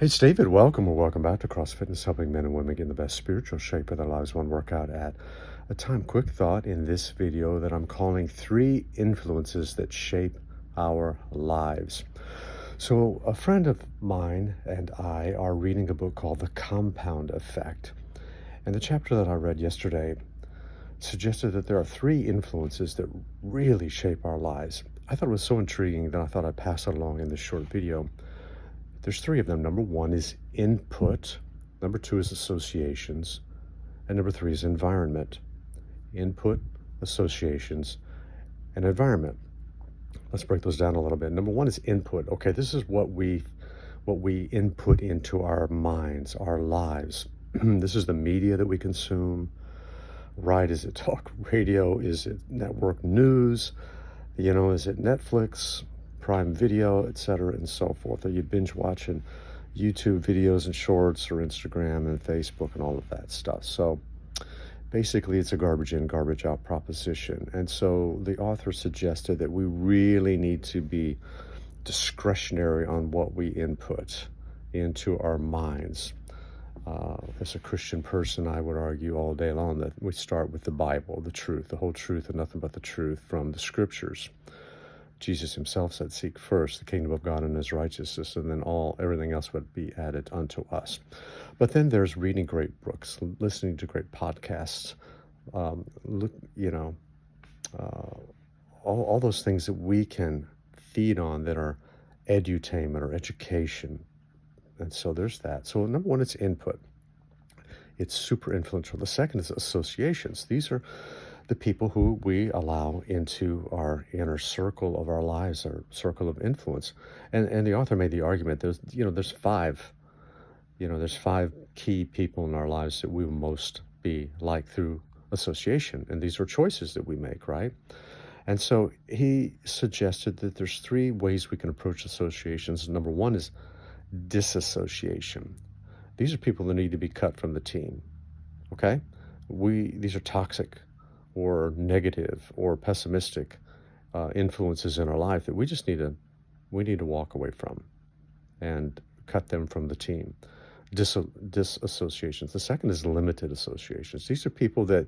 Hey, it's David. Welcome or welcome back to CrossFit Fitness, helping men and women get in the best spiritual shape of their lives one workout at a time. Quick thought in this video that I'm calling 3 influences that shape our lives. So a friend of mine and I are reading a book called The Compound Effect. And the chapter that I read yesterday suggested that there are 3 influences that really shape our lives. I thought it was so intriguing that I thought I'd pass it along in this short video. There's 3 of them. Number 1 is input. Number 2 is associations. And number 3 is environment. Input, associations, and environment. Let's break those down a little bit. Number 1 is input. Okay, this is what we input into our minds, our lives. This is the media that we consume, right? Is it talk radio? Is it network news? Is it Netflix, Prime Video, etc., and so forth? Are you binge watching YouTube videos and shorts, or Instagram and Facebook and all of that stuff? So basically it's a garbage in, garbage out proposition. And so the author suggested that we really need to be discretionary on what we input into our minds. As a Christian person, I would argue all day long that we start with the Bible, the truth, the whole truth, and nothing but the truth from the scriptures. Jesus himself said, seek first the kingdom of God and his righteousness, and then everything else would be added unto us. But then there's reading great books, listening to great podcasts, all those things that we can feed on that are edutainment or education. And so there's that. So number 1, it's input. It's super influential. The second is associations. These are the people who we allow into our inner circle of our lives, our circle of influence. And the author made the argument, there's 5 key people in our lives that we will most be like through association. And these are choices that we make, right? And so he suggested that there's 3 ways we can approach associations. Number 1 is disassociation. These are people that need to be cut from the team, okay? These are toxic or negative or pessimistic influences in our life that we need to walk away from and cut them from the team. Disassociations. The second is limited associations. These are people that,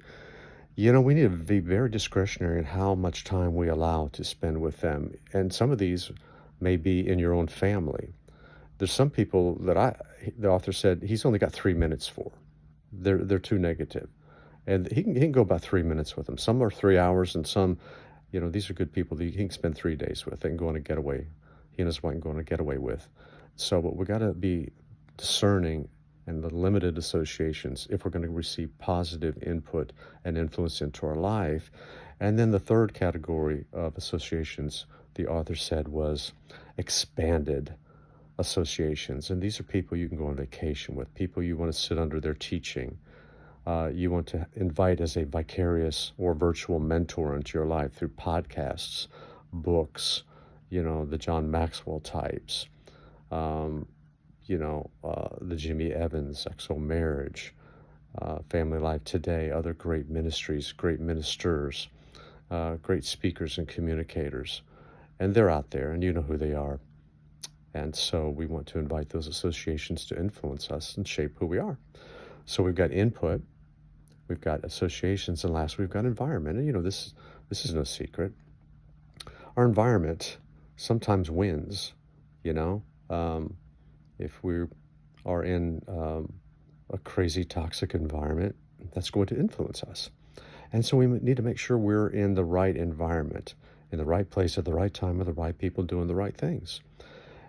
we need to be very discretionary in how much time we allow to spend with them. And some of these may be in your own family. There's some people that the author said he's only got 3 minutes for. They're too negative. And he can go about 3 minutes with them. Some are 3 hours, and some, these are good people that he can spend 3 days with. They can go on a getaway. He and his wife can go on a getaway with. So, but we got to be discerning and the limited associations if we're going to receive positive input and influence into our life. And then the third category of associations, the author said, was expanded associations. And these are people you can go on vacation with, people you want to sit under their teaching. You want to invite as a vicarious or virtual mentor into your life through podcasts, books, the John Maxwell types, the Jimmy Evans, XO Marriage, Family Life Today, other great ministries, great ministers, great speakers and communicators. And they're out there, and you know who they are. And so we want to invite those associations to influence us and shape who we are. So we've got input, we've got associations, and last we've got environment. And this is no secret. Our environment sometimes wins. If we are in a crazy toxic environment, that's going to influence us. And so we need to make sure we're in the right environment, in the right place at the right time with the right people doing the right things.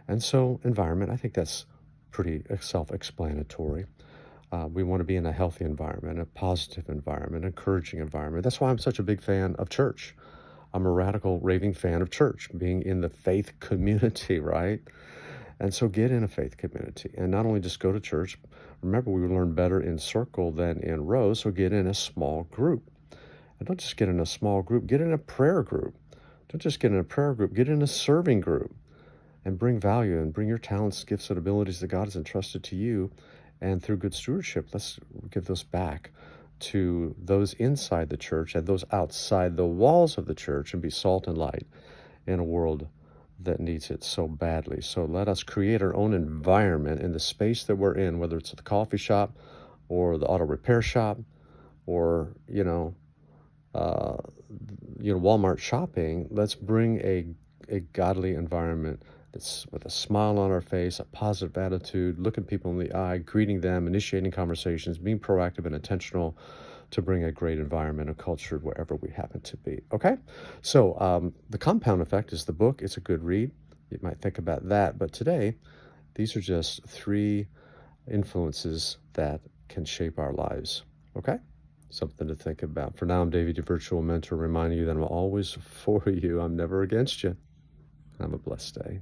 And so environment, I think that's pretty self-explanatory. We want to be in a healthy environment, a positive environment, encouraging environment. That's why I'm such a big fan of church. I'm a radical, raving fan of church, being in the faith community, right? And so get in a faith community. And not only just go to church. Remember, we learn better in circle than in rows, so get in a small group. And don't just get in a small group, get in a prayer group. Don't just get in a prayer group, get in a serving group. And bring value and bring your talents, gifts, and abilities that God has entrusted to you. And through good stewardship, let's give those back to those inside the church and those outside the walls of the church, and be salt and light in a world that needs it so badly. So let us create our own environment in the space that we're in, whether it's at the coffee shop or the auto repair shop or, uh, Walmart shopping. Let's bring a godly environment that's with a smile on our face, a positive attitude, looking people in the eye, greeting them, initiating conversations, being proactive and intentional to bring a great environment and culture wherever we happen to be. Okay? So, The Compound Effect is the book. It's a good read. You might think about that. But today, these are just 3 influences that can shape our lives. Okay? Something to think about. For now, I'm David, your virtual mentor, reminding you that I'm always for you. I'm never against you. Have a blessed day.